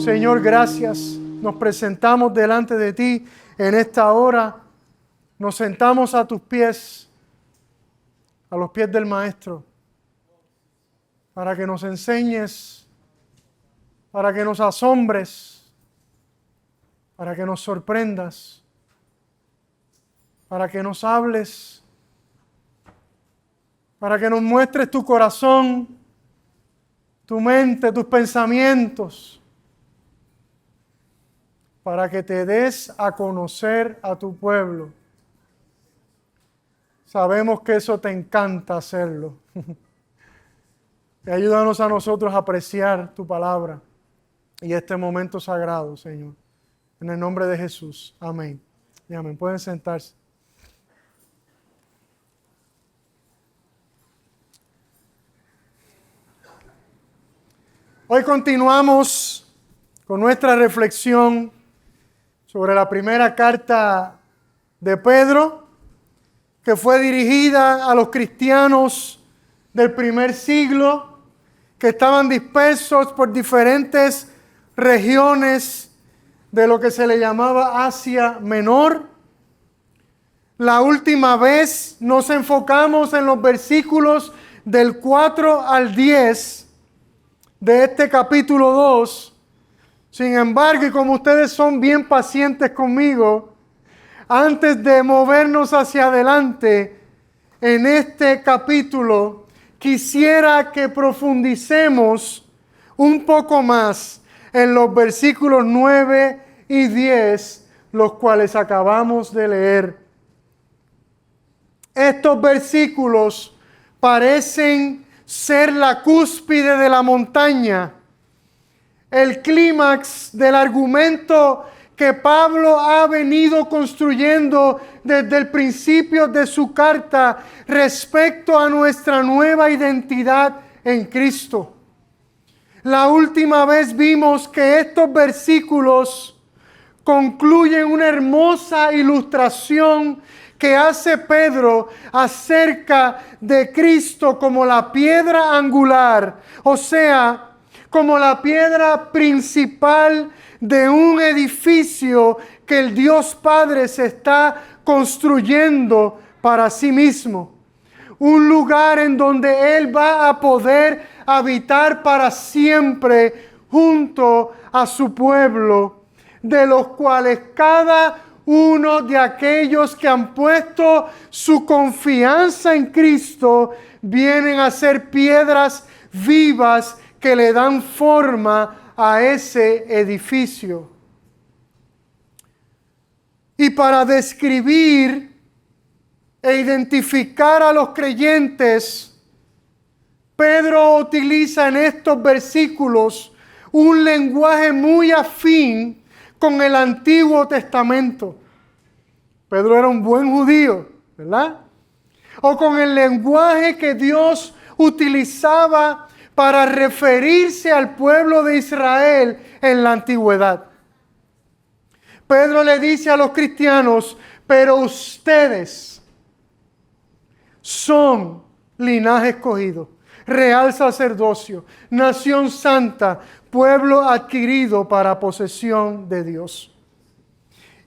Señor, gracias. Nos presentamos delante de ti en esta hora. Nos sentamos a tus pies, a los pies del Maestro, para que nos enseñes, para que nos asombres, para que nos sorprendas, para que nos hables, para que nos muestres tu corazón, tu mente, tus pensamientos, para que te des a conocer a tu pueblo. Sabemos que eso te encanta hacerlo. Ayúdanos a nosotros a apreciar tu palabra y este momento sagrado, Señor. En el nombre de Jesús. Amén. Y amén. Pueden sentarse. Hoy continuamos con nuestra reflexión sobre la primera carta de Pedro, que fue dirigida a los cristianos del primer siglo, que estaban dispersos por diferentes regiones de lo que se le llamaba Asia Menor. La última vez nos enfocamos en los versículos del 4 al 10 de este capítulo 2. Sin embargo, y como ustedes son bien pacientes conmigo, antes de movernos hacia adelante en este capítulo, quisiera que profundicemos un poco más en los versículos 9 y 10, los cuales acabamos de leer. Estos versículos parecen ser la cúspide de la montaña, el clímax del argumento que Pablo ha venido construyendo desde el principio de su carta respecto a nuestra nueva identidad en Cristo. La última vez vimos que estos versículos concluyen una hermosa ilustración que hace Pedro acerca de Cristo como la piedra angular, o sea, como la piedra principal de un edificio que el Dios Padre se está construyendo para sí mismo. Un lugar en donde Él va a poder habitar para siempre junto a su pueblo, de los cuales cada uno de aquellos que han puesto su confianza en Cristo vienen a ser piedras vivas que le dan forma a ese edificio. Y para describir e identificar a los creyentes, Pedro utiliza en estos versículos un lenguaje muy afín con el Antiguo Testamento. Pedro era un buen judío, ¿verdad? O con el lenguaje que Dios utilizaba para referirse al pueblo de Israel en la antigüedad. Pedro le dice a los cristianos, pero ustedes son linaje escogido, real sacerdocio, nación santa, pueblo adquirido para posesión de Dios.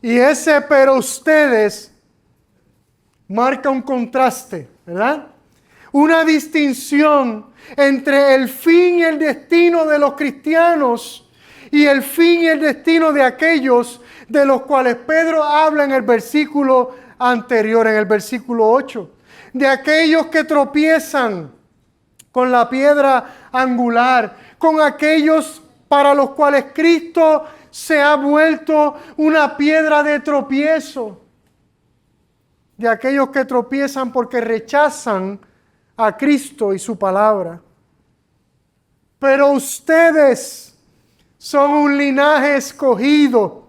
Y ese pero ustedes marca un contraste, ¿verdad? Una distinción entre el fin y el destino de los cristianos y el fin y el destino de aquellos de los cuales Pedro habla en el versículo anterior, en el versículo 8. De aquellos que tropiezan con la piedra angular, con aquellos para los cuales Cristo se ha vuelto una piedra de tropiezo, de aquellos que tropiezan porque rechazan a Cristo y su palabra. Pero ustedes son un linaje escogido.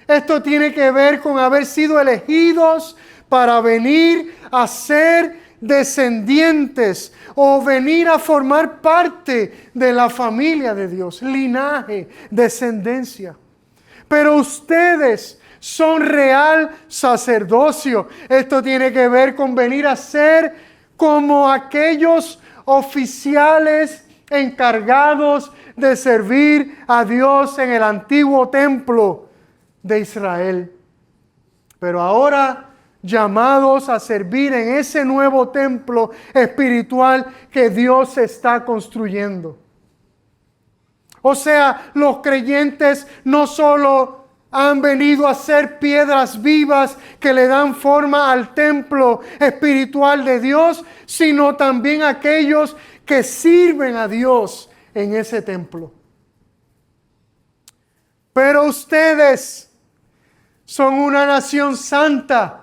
Esto tiene que ver con haber sido elegidos para venir a ser descendientes o venir a formar parte de la familia de Dios, linaje, descendencia. Pero ustedes son real sacerdocio. Esto tiene que ver con venir a ser como aquellos oficiales encargados de servir a Dios en el antiguo templo de Israel. Pero ahora llamados a servir en ese nuevo templo espiritual que Dios está construyendo. O sea, los creyentes no solo han venido a ser piedras vivas que le dan forma al templo espiritual de Dios, sino también aquellos que sirven a Dios en ese templo. Pero ustedes son una nación santa.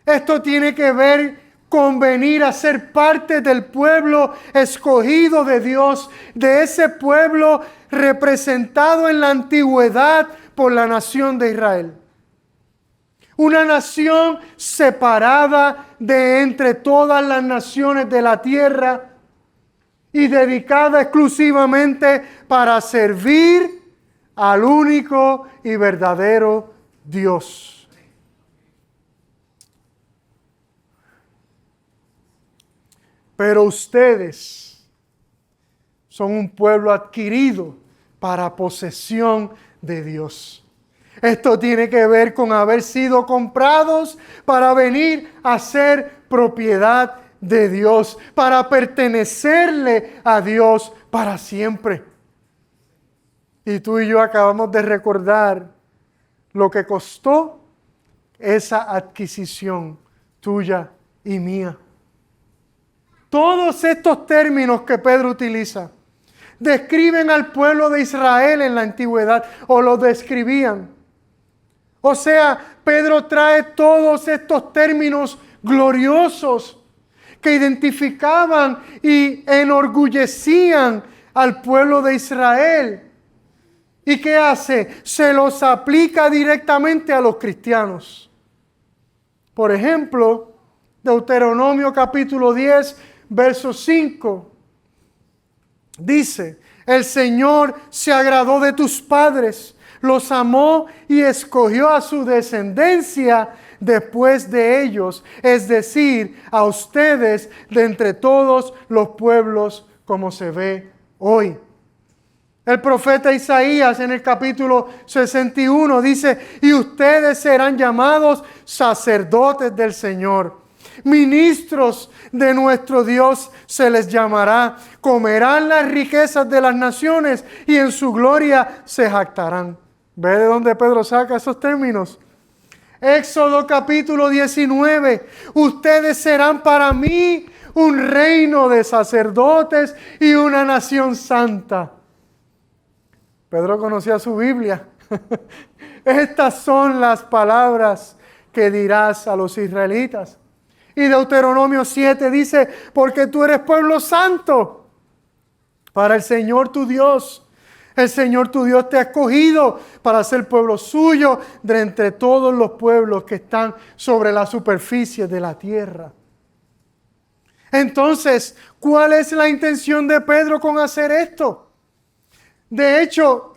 Esto tiene que ver con venir a ser parte del pueblo escogido de Dios, de ese pueblo representado en la antigüedad por la nación de Israel. Una nación separada de entre todas las naciones de la tierra y dedicada exclusivamente para servir al único y verdadero Dios. Pero ustedes son un pueblo adquirido para posesión de Dios. Esto tiene que ver con haber sido comprados para venir a ser propiedad de Dios, para pertenecerle a Dios para siempre. Y tú y yo acabamos de recordar lo que costó esa adquisición tuya y mía. Todos estos términos que Pedro utiliza describen al pueblo de Israel en la antigüedad, o lo describían. O sea, Pedro trae todos estos términos gloriosos que identificaban y enorgullecían al pueblo de Israel. ¿Y qué hace? Se los aplica directamente a los cristianos. Por ejemplo, Deuteronomio capítulo 10, verso 5. Dice: el Señor se agradó de tus padres, los amó y escogió a su descendencia después de ellos, es decir, a ustedes de entre todos los pueblos, como se ve hoy. El profeta Isaías en el capítulo 61 dice: y ustedes serán llamados sacerdotes del Señor, ministros de nuestro Dios se les llamará, comerán las riquezas de las naciones y en su gloria se jactarán. ¿Ve de dónde Pedro saca esos términos? Éxodo capítulo 19, ustedes serán para mí un reino de sacerdotes y una nación santa. Pedro conocía su Biblia. Estas son las palabras que dirás a los israelitas. Y Deuteronomio 7 dice: porque tú eres pueblo santo para el Señor tu Dios. El Señor tu Dios te ha escogido para ser pueblo suyo de entre todos los pueblos que están sobre la superficie de la tierra. Entonces, ¿cuál es la intención de Pedro con hacer esto? De hecho,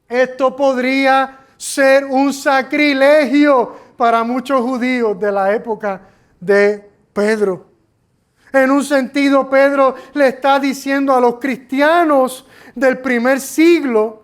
esto podría ser un sacrilegio para muchos judíos de la época de Pedro. En un sentido, Pedro le está diciendo a los cristianos del primer siglo,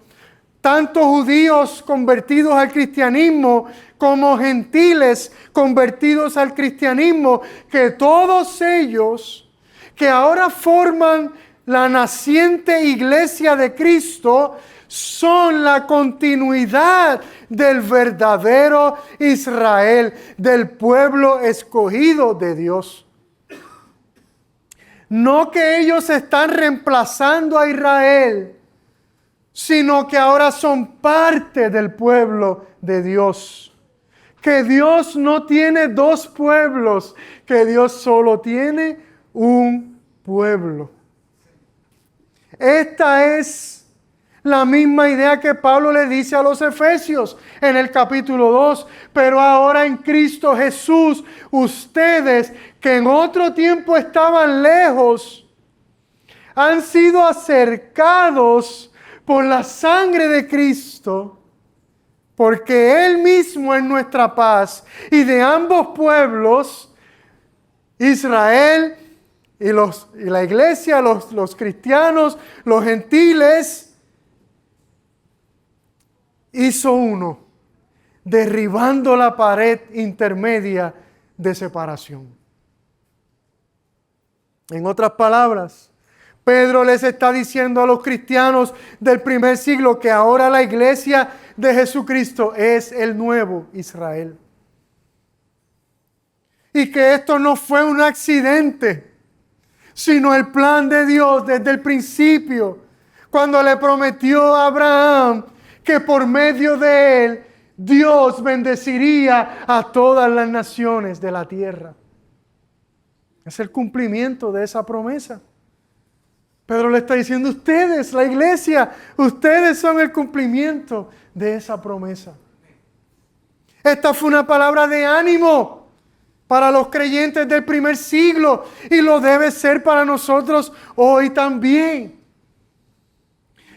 tanto judíos convertidos al cristianismo como gentiles convertidos al cristianismo, que todos ellos que ahora forman la naciente iglesia de Cristo son la continuidad del verdadero Israel, del pueblo escogido de Dios. No que ellos están reemplazando a Israel, sino que ahora son parte del pueblo de Dios. Que Dios no tiene dos pueblos, que Dios solo tiene un pueblo. Esta es la misma idea que Pablo le dice a los Efesios en el capítulo 2. Pero ahora en Cristo Jesús, ustedes que en otro tiempo estaban lejos, han sido acercados por la sangre de Cristo, porque Él mismo es nuestra paz, y de ambos pueblos, Israel y la iglesia, los cristianos, los gentiles, hizo uno, derribando la pared intermedia de separación. En otras palabras, Pedro les está diciendo a los cristianos del primer siglo que ahora la iglesia de Jesucristo es el nuevo Israel. Y que esto no fue un accidente, sino el plan de Dios desde el principio, cuando le prometió a Abraham que por medio de él Dios bendeciría a todas las naciones de la tierra. Es el cumplimiento de esa promesa. Pedro le está diciendo, ustedes, la iglesia, ustedes son el cumplimiento de esa promesa. Esta fue una palabra de ánimo para los creyentes del primer siglo y lo debe ser para nosotros hoy también.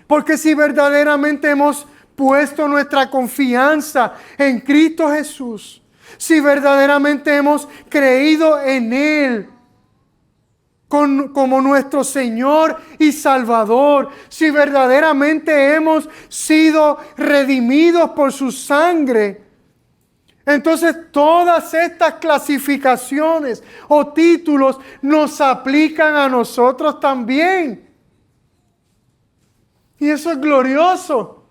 Porque si verdaderamente hemos puesto nuestra confianza en Cristo Jesús, si verdaderamente hemos creído en Él como nuestro Señor y Salvador, si verdaderamente hemos sido redimidos por su sangre, entonces todas estas clasificaciones o títulos nos aplican a nosotros también. Y eso es glorioso,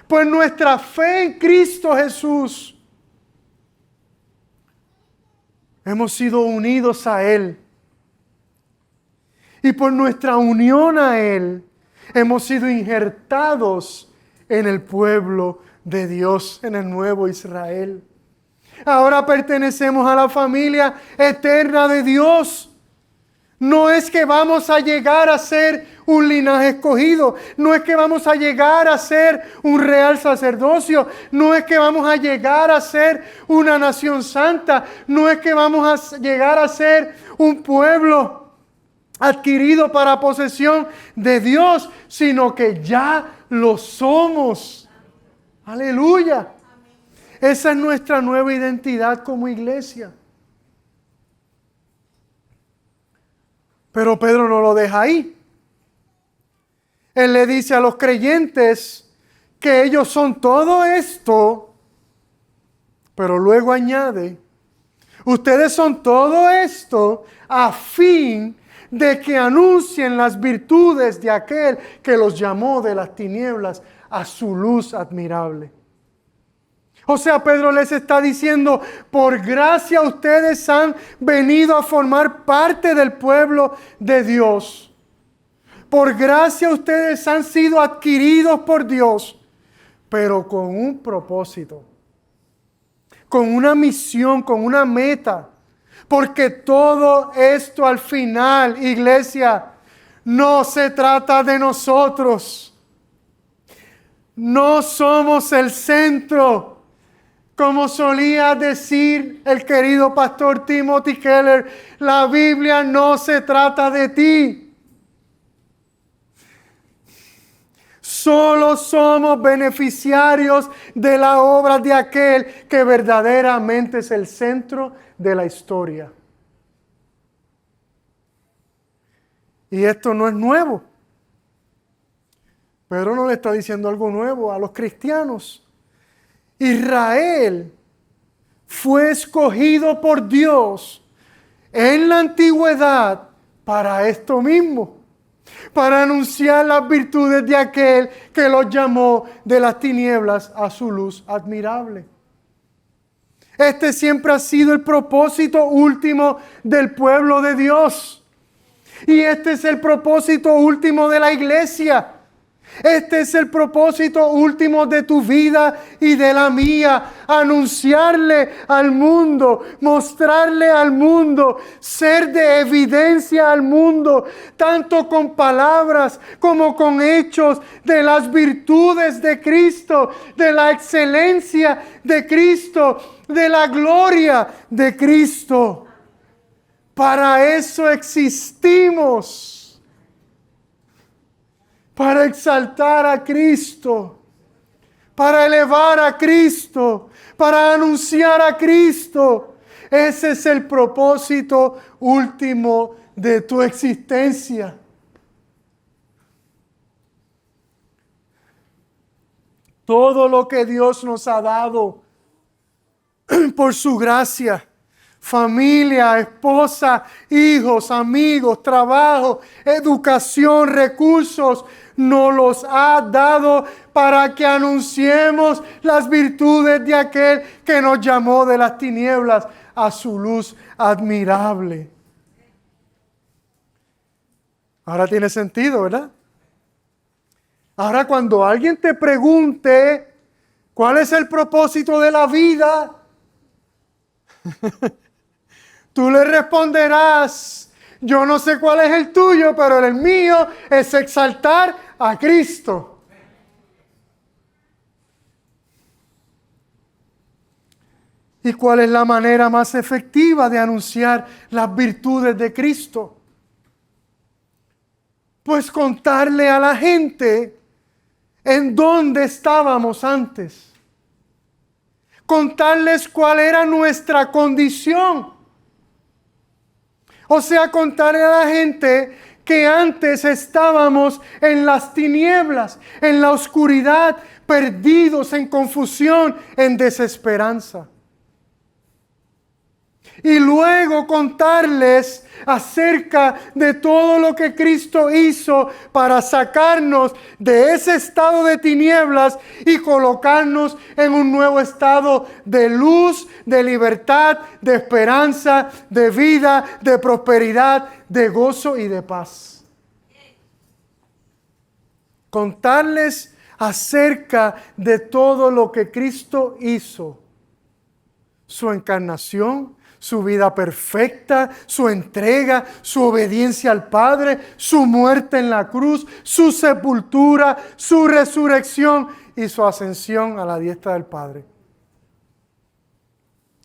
pues nuestra fe en Cristo Jesús, hemos sido unidos a Él. Y por nuestra unión a Él, hemos sido injertados en el pueblo de Dios, en el nuevo Israel. Ahora pertenecemos a la familia eterna de Dios. No es que vamos a llegar a ser un linaje escogido, no es que vamos a llegar a ser un real sacerdocio, no es que vamos a llegar a ser una nación santa, no es que vamos a llegar a ser un pueblo adquirido para posesión de Dios, sino que ya lo somos. Aleluya. Esa es nuestra nueva identidad como iglesia. Pero Pedro no lo deja ahí. Él le dice a los creyentes que ellos son todo esto, pero luego añade, ustedes son todo esto a fin de que anuncien las virtudes de aquel que los llamó de las tinieblas a su luz admirable. O sea, Pedro les está diciendo, por gracia ustedes han venido a formar parte del pueblo de Dios. Por gracia ustedes han sido adquiridos por Dios, pero con un propósito, con una misión, con una meta. Porque todo esto al final, iglesia, no se trata de nosotros. No somos el centro. Como solía decir el querido pastor Timothy Keller, la Biblia no se trata de ti. Solo somos beneficiarios de la obra de aquel que verdaderamente es el centro de la historia. Y esto no es nuevo. Pedro no le está diciendo algo nuevo a los cristianos. Israel fue escogido por Dios en la antigüedad para esto mismo, para anunciar las virtudes de aquel que los llamó de las tinieblas a su luz admirable. Este siempre ha sido el propósito último del pueblo de Dios. Y este es el propósito último de la iglesia. Este es el propósito último de tu vida y de la mía. Anunciarle al mundo, mostrarle al mundo, ser de evidencia al mundo, tanto con palabras como con hechos, de las virtudes de Cristo, de la excelencia de Cristo, de la gloria de Cristo. Para eso existimos. Para exaltar a Cristo, para elevar a Cristo, para anunciar a Cristo. Ese es el propósito último de tu existencia. Todo lo que Dios nos ha dado por su gracia, familia, esposa, hijos, amigos, trabajo, educación, recursos, nos los ha dado para que anunciemos las virtudes de aquel que nos llamó de las tinieblas a su luz admirable. Ahora tiene sentido, ¿verdad? Ahora cuando alguien te pregunte cuál es el propósito de la vida, tú le responderás: yo no sé cuál es el tuyo, pero el mío es exaltar a Cristo. ¿Y cuál es la manera más efectiva de anunciar las virtudes de Cristo? Pues contarle a la gente en dónde estábamos antes. Contarles cuál era nuestra condición. O sea, contarle a la gente que antes estábamos en las tinieblas, en la oscuridad, perdidos, en confusión, en desesperanza. Y luego contarles acerca de todo lo que Cristo hizo para sacarnos de ese estado de tinieblas y colocarnos en un nuevo estado de luz, de libertad, de esperanza, de vida, de prosperidad, de gozo y de paz. Contarles acerca de todo lo que Cristo hizo, su encarnación, su vida perfecta, su entrega, su obediencia al Padre, su muerte en la cruz, su sepultura, su resurrección y su ascensión a la diestra del Padre.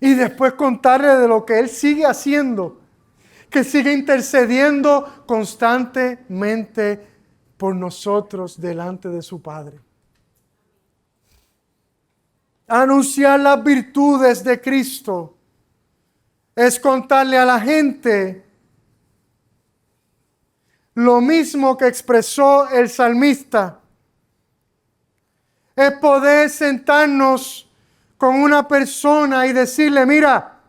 Y después contarle de lo que Él sigue haciendo, que sigue intercediendo constantemente por nosotros delante de su Padre. Anunciar las virtudes de Cristo es contarle a la gente lo mismo que expresó el salmista. Es poder sentarnos con una persona y decirle: mira,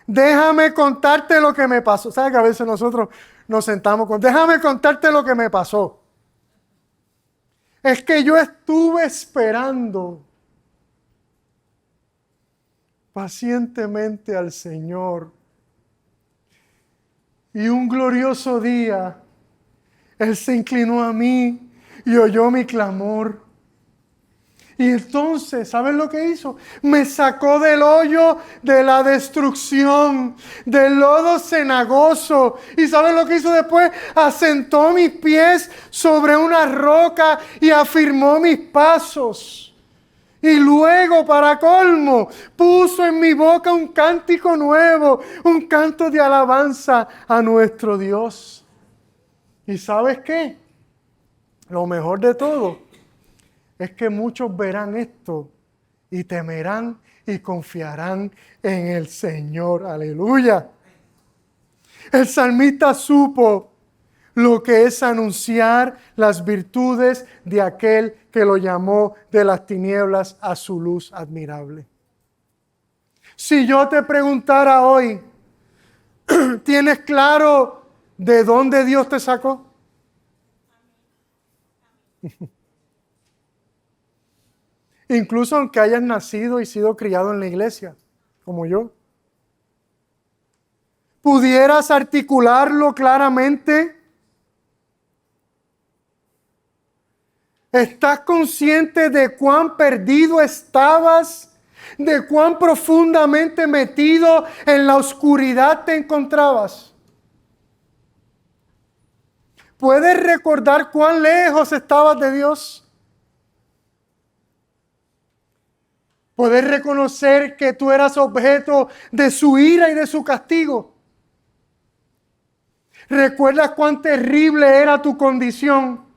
déjame contarte lo que me pasó. ¿Sabes que a veces nosotros nos sentamos con: déjame contarte lo que me pasó? Es que yo estuve esperando pacientemente al Señor. Y un glorioso día, Él se inclinó a mí y oyó mi clamor. Y entonces, ¿saben lo que hizo? Me sacó del hoyo de la destrucción, del lodo cenagoso. ¿Y saben lo que hizo después? Asentó mis pies sobre una roca y afirmó mis pasos. Y luego, para colmo, puso en mi boca un cántico nuevo, un canto de alabanza a nuestro Dios. ¿Y sabes qué? Lo mejor de todo es que muchos verán esto y temerán y confiarán en el Señor. Aleluya. El salmista supo lo que es anunciar las virtudes de aquel que lo llamó de las tinieblas a su luz admirable. Si yo te preguntara hoy, ¿tienes claro de dónde Dios te sacó? Incluso aunque hayas nacido y sido criado en la iglesia, como yo. ¿Pudieras articularlo claramente? ¿Estás consciente de cuán perdido estabas? ¿De cuán profundamente metido en la oscuridad te encontrabas? ¿Puedes recordar cuán lejos estabas de Dios? ¿Puedes reconocer que tú eras objeto de su ira y de su castigo? ¿Recuerdas cuán terrible era tu condición?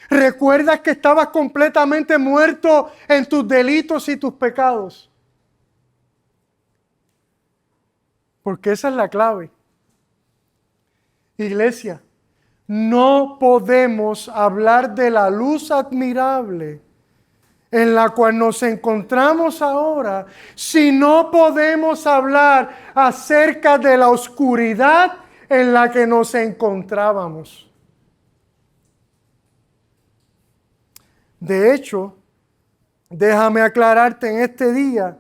¿Recuerdas que estabas completamente muerto en tus delitos y tus pecados? Porque esa es la clave. Iglesia, no podemos hablar de la luz admirable en la cual nos encontramos ahora si no podemos hablar acerca de la oscuridad en la que nos encontrábamos. De hecho, déjame aclararte en este día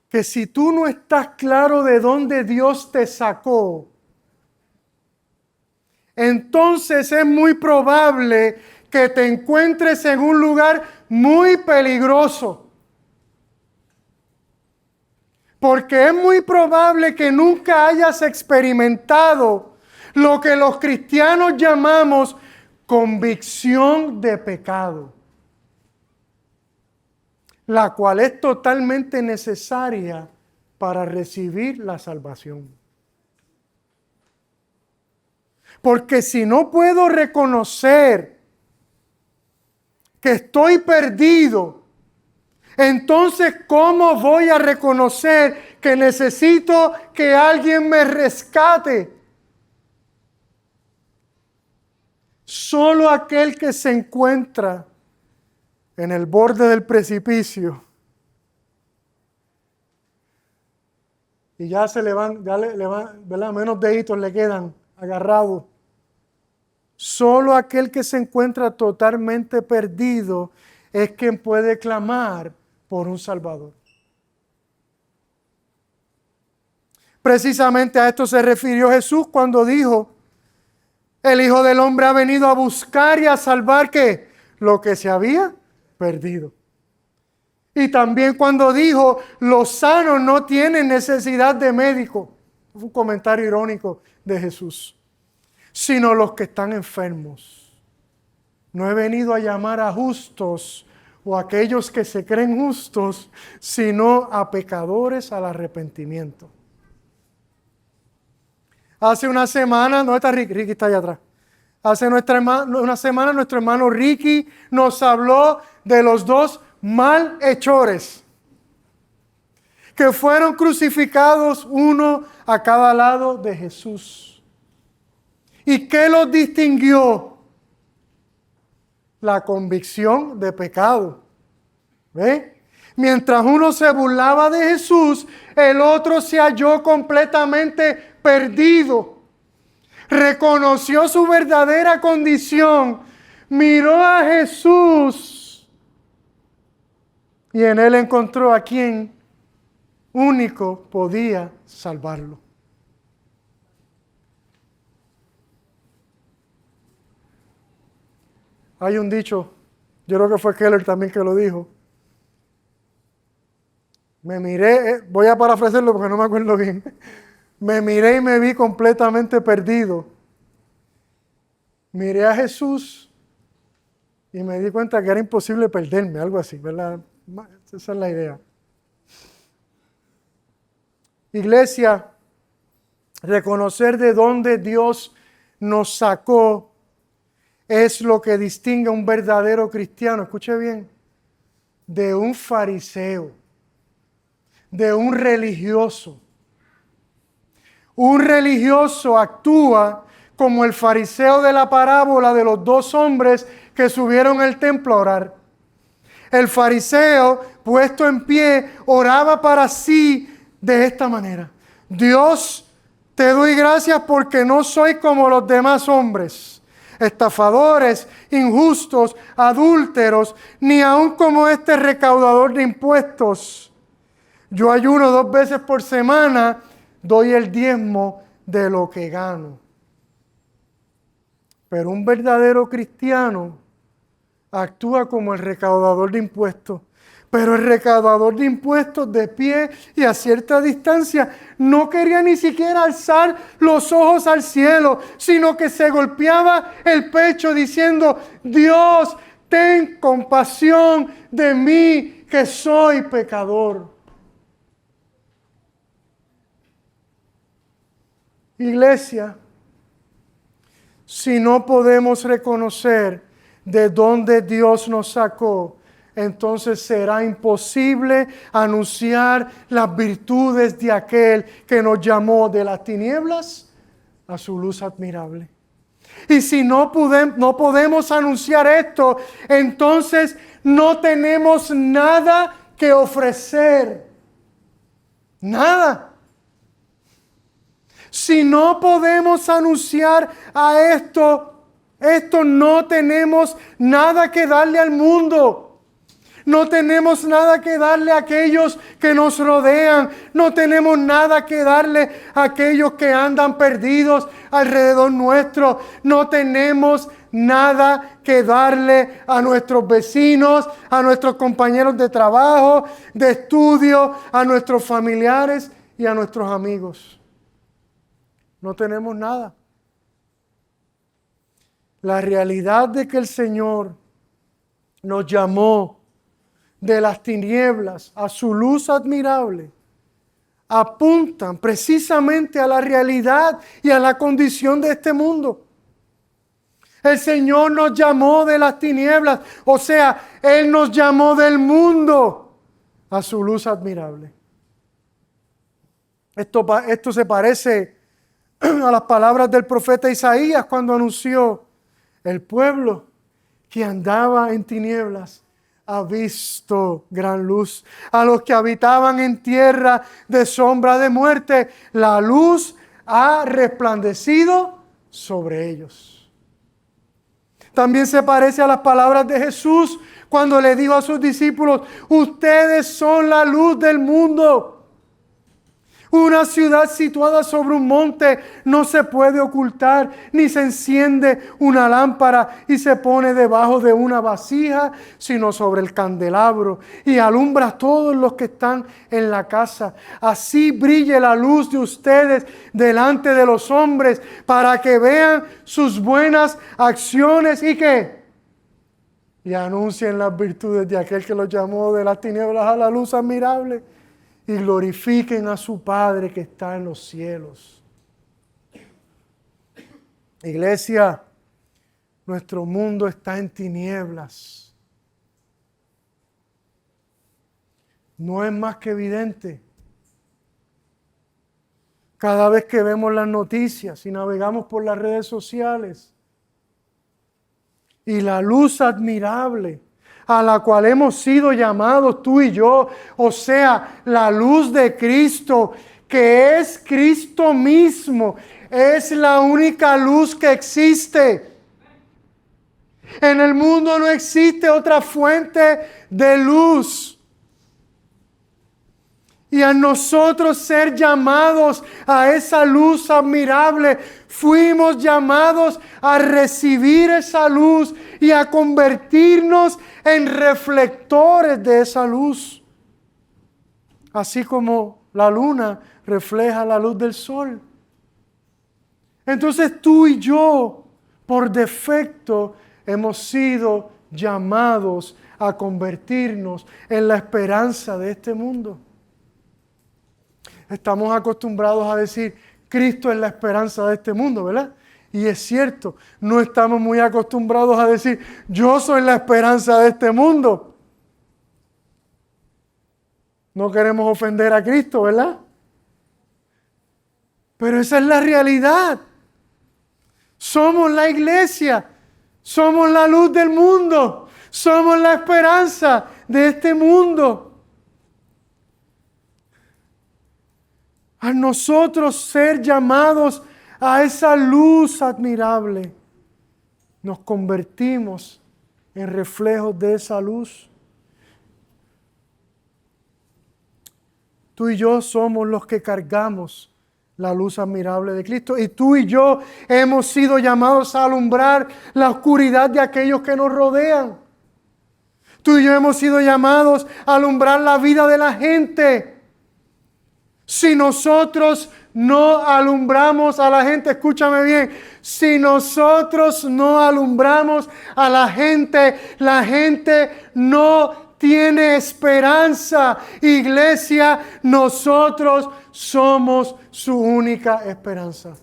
que si tú no estás claro de dónde Dios te sacó, entonces es muy probable que te encuentres en un lugar muy peligroso. Porque es muy probable que nunca hayas experimentado lo que los cristianos llamamos convicción de pecado, la cual es totalmente necesaria para recibir la salvación. Porque si no puedo reconocer que estoy perdido, entonces ¿cómo voy a reconocer que necesito que alguien me rescate? Solo aquel que se encuentra en el borde del precipicio y ya se le van, ¿verdad? Menos deditos le quedan agarrados. Solo aquel que se encuentra totalmente perdido es quien puede clamar por un Salvador. Precisamente a esto se refirió Jesús cuando dijo: el Hijo del Hombre ha venido a buscar y a salvar ¿qué? Lo que se había perdido. Y también cuando dijo: los sanos no tienen necesidad de médico. Fue un comentario irónico de Jesús. Sino los que están enfermos. No he venido a llamar a justos o a aquellos que se creen justos, sino a pecadores al arrepentimiento. Hace una semana, ¿dónde está Ricky? Ricky está allá atrás. Hace una semana nuestro hermano Ricky nos habló de los dos malhechores que fueron crucificados uno a cada lado de Jesús. ¿Y qué los distinguió? La convicción de pecado. ¿Ve? Mientras uno se burlaba de Jesús, el otro se halló completamente perdido. Reconoció su verdadera condición, miró a Jesús y en él encontró a quien único podía salvarlo. Hay un dicho, yo creo que fue Keller también que lo dijo. Me miré, voy a parafrasearlo porque no me acuerdo bien. Me miré y me vi completamente perdido. Miré a Jesús y me di cuenta que era imposible perderme, algo así, ¿verdad? Esa es la idea. Iglesia, reconocer de dónde Dios nos sacó es lo que distingue a un verdadero cristiano, escuche bien, de un fariseo, de un religioso. Un religioso actúa como el fariseo de la parábola de los dos hombres que subieron al templo a orar. El fariseo, puesto en pie, oraba para sí de esta manera: Dios, te doy gracias porque no soy como los demás hombres, estafadores, injustos, adúlteros, ni aun como este recaudador de impuestos. Yo ayuno 2 veces por semana, doy el diezmo de lo que gano. Pero un verdadero cristiano actúa como el recaudador de impuestos. Pero el recaudador de impuestos, de pie y a cierta distancia, no quería ni siquiera alzar los ojos al cielo, sino que se golpeaba el pecho diciendo: Dios, ten compasión de mí, que soy pecador. Iglesia, si no podemos reconocer de dónde Dios nos sacó, entonces será imposible anunciar las virtudes de aquel que nos llamó de las tinieblas a su luz admirable. Y si no podemos anunciar esto, entonces no tenemos nada que ofrecer. Nada. Si no podemos anunciar a esto no tenemos nada que darle al mundo. No tenemos nada que darle a aquellos que nos rodean. No tenemos nada que darle a aquellos que andan perdidos alrededor nuestro. No tenemos nada que darle a nuestros vecinos, a nuestros compañeros de trabajo, de estudio, a nuestros familiares y a nuestros amigos. No tenemos nada. La realidad de que el Señor nos llamó de las tinieblas a su luz admirable apuntan precisamente a la realidad y a la condición de este mundo. El Señor nos llamó de las tinieblas, o sea, Él nos llamó del mundo a su luz admirable. Esto se parece a las palabras del profeta Isaías cuando anunció: el pueblo que andaba en tinieblas ha visto gran luz. A los que habitaban en tierra de sombra de muerte, la luz ha resplandecido sobre ellos. También se parece a las palabras de Jesús cuando le dijo a sus discípulos: ustedes son la luz del mundo. Una ciudad situada sobre un monte no se puede ocultar, ni se enciende una lámpara y se pone debajo de una vasija, sino sobre el candelabro, y alumbra a todos los que están en la casa. Así brille la luz de ustedes delante de los hombres, para que vean sus buenas acciones y ¿qué? Y anuncien las virtudes de aquel que los llamó de las tinieblas a la luz admirable. Y glorifiquen a su Padre que está en los cielos. Iglesia, nuestro mundo está en tinieblas. No es más que evidente. Cada vez que vemos las noticias y navegamos por las redes sociales, y la luz admirable a la cual hemos sido llamados tú y yo, o sea, la luz de Cristo, que es Cristo mismo, es la única luz que existe. En el mundo no existe otra fuente de luz. Y a nosotros ser llamados a esa luz admirable, fuimos llamados a recibir esa luz y a convertirnos en reflectores de esa luz. Así como la luna refleja la luz del sol. Entonces tú y yo, por defecto, hemos sido llamados a convertirnos en la esperanza de este mundo. Estamos acostumbrados a decir: Cristo es la esperanza de este mundo, ¿verdad? Y es cierto, no estamos muy acostumbrados a decir: yo soy la esperanza de este mundo. No queremos ofender a Cristo, ¿verdad? Pero esa es la realidad. Somos la iglesia, somos la luz del mundo, somos la esperanza de este mundo. A nosotros ser llamados a esa luz admirable, nos convertimos en reflejos de esa luz. Tú y yo somos los que cargamos la luz admirable de Cristo, y tú y yo hemos sido llamados a alumbrar la oscuridad de aquellos que nos rodean. Tú y yo hemos sido llamados a alumbrar la vida de la gente. Si nosotros no alumbramos a la gente, escúchame bien, si nosotros no alumbramos a la gente no tiene esperanza. Iglesia, nosotros somos su única esperanza.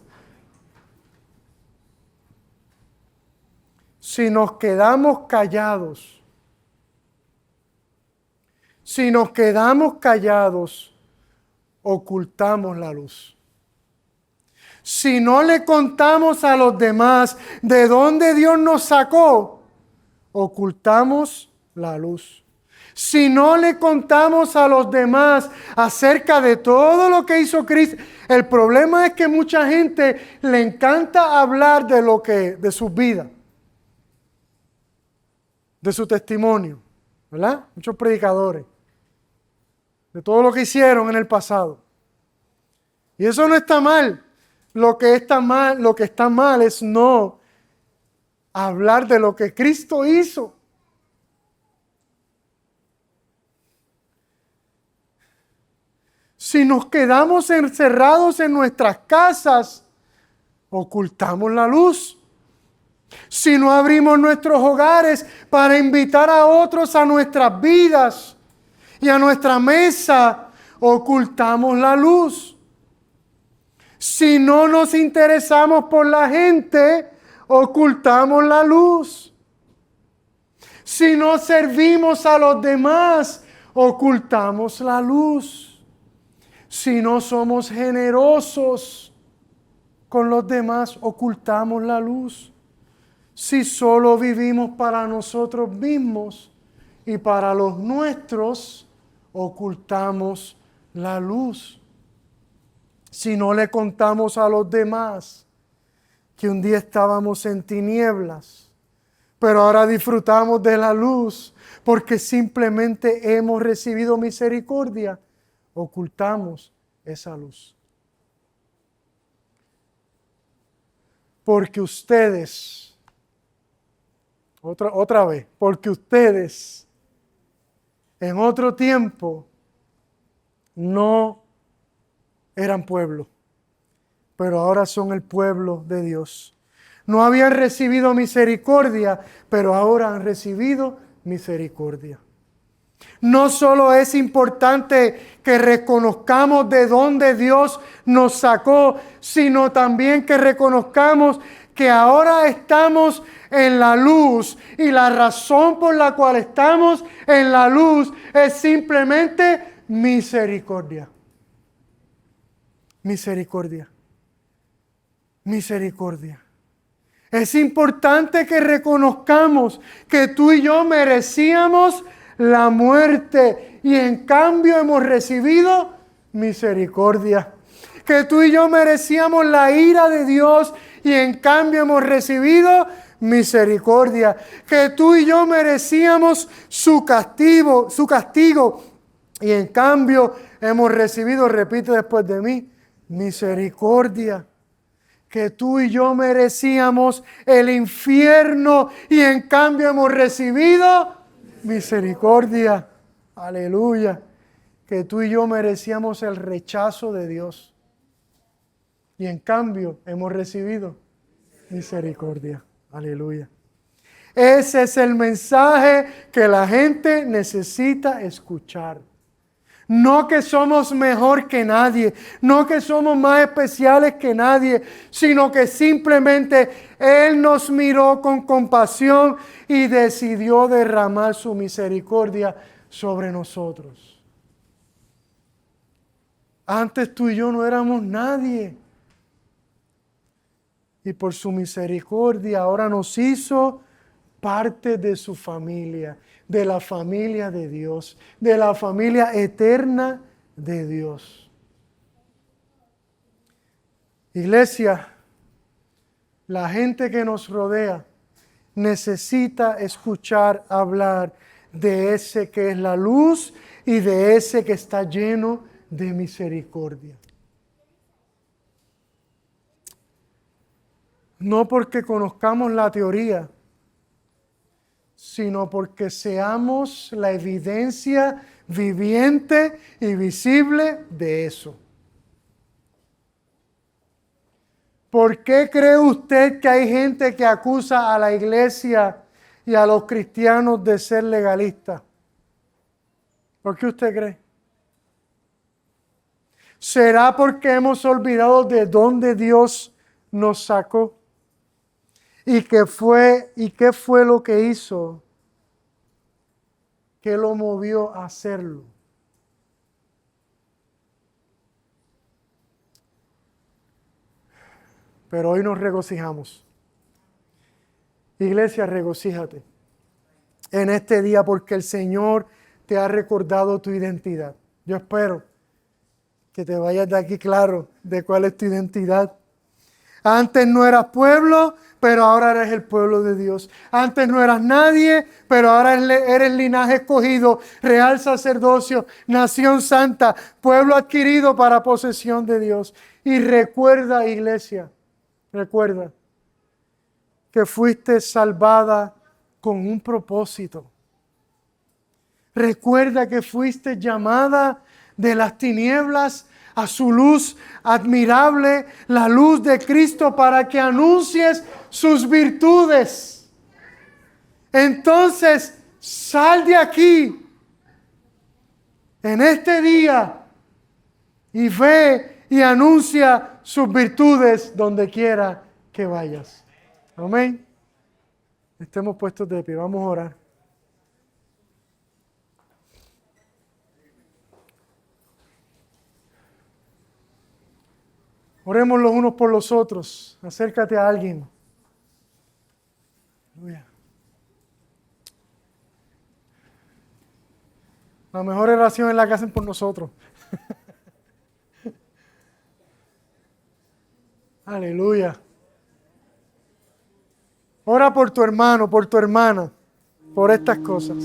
Si nos quedamos callados, Si nos quedamos callados, ocultamos la luz. Si no le contamos a los demás de dónde Dios nos sacó, ocultamos la luz. Si no le contamos a los demás acerca de todo lo que hizo Cristo, el problema es que mucha gente le encanta hablar de su vida, de su testimonio, ¿verdad? Muchos predicadores, de todo lo que hicieron en el pasado. Y eso no está mal. Lo que está mal es no hablar de lo que Cristo hizo. Si nos quedamos encerrados en nuestras casas, ocultamos la luz. Si no abrimos nuestros hogares para invitar a otros a nuestras vidas y a nuestra mesa, ocultamos la luz. Si no nos interesamos por la gente, ocultamos la luz. Si no servimos a los demás, ocultamos la luz. Si no somos generosos con los demás, ocultamos la luz. Si solo vivimos para nosotros mismos y para los nuestros, ocultamos la luz. Si no le contamos a los demás que un día estábamos en tinieblas, pero ahora disfrutamos de la luz porque simplemente hemos recibido misericordia, ocultamos esa luz. Porque ustedes, otra vez, porque ustedes en otro tiempo no eran pueblo, pero ahora son el pueblo de Dios. No habían recibido misericordia, pero ahora han recibido misericordia. No solo es importante que reconozcamos de dónde Dios nos sacó, sino también que reconozcamos que ahora estamos en la luz y la razón por la cual estamos en la luz es simplemente misericordia. Misericordia. Misericordia. Es importante que reconozcamos que tú y yo merecíamos la muerte y en cambio hemos recibido misericordia. Que tú y yo merecíamos la ira de Dios y en cambio hemos recibido misericordia. Que tú y yo merecíamos su castigo y en cambio hemos recibido, repite después de mí, misericordia. Que tú y yo merecíamos el infierno y en cambio hemos recibido misericordia. Aleluya. Que tú y yo merecíamos el rechazo de Dios y en cambio hemos recibido misericordia. Aleluya. Ese es el mensaje que la gente necesita escuchar. No que somos mejor que nadie, no que somos más especiales que nadie, sino que simplemente Él nos miró con compasión y decidió derramar su misericordia sobre nosotros. Antes tú y yo no éramos nadie. Y por su misericordia ahora nos hizo parte de su familia, de la familia de Dios, de la familia eterna de Dios. Iglesia, la gente que nos rodea necesita escuchar hablar de ese que es la luz y de ese que está lleno de misericordia. No porque conozcamos la teoría, sino porque seamos la evidencia viviente y visible de eso. ¿Por qué cree usted que hay gente que acusa a la iglesia y a los cristianos de ser legalistas? ¿Por qué usted cree? ¿Será porque hemos olvidado de dónde Dios nos sacó? ¿Y qué fue lo que hizo ¿Qué lo movió a hacerlo? Pero hoy nos regocijamos. Iglesia, regocíjate en este día porque el Señor te ha recordado tu identidad. Yo espero que te vayas de aquí claro de cuál es tu identidad. Antes no eras pueblo, pero ahora eres el pueblo de Dios. Antes no eras nadie, pero ahora eres linaje escogido, real sacerdocio, nación santa, pueblo adquirido para posesión de Dios. Y recuerda, iglesia, recuerda que fuiste salvada con un propósito. Recuerda que fuiste llamada de las tinieblas a su luz admirable, la luz de Cristo, para que anuncies sus virtudes. Entonces, sal de aquí en este día y ve y anuncia sus virtudes donde quiera que vayas. Amén. Estemos puestos de pie, vamos a orar. Oremos los unos por los otros. Acércate a alguien. Aleluya. La mejor oración es la que hacen por nosotros. Aleluya. Ora por tu hermano, por tu hermana, por estas cosas.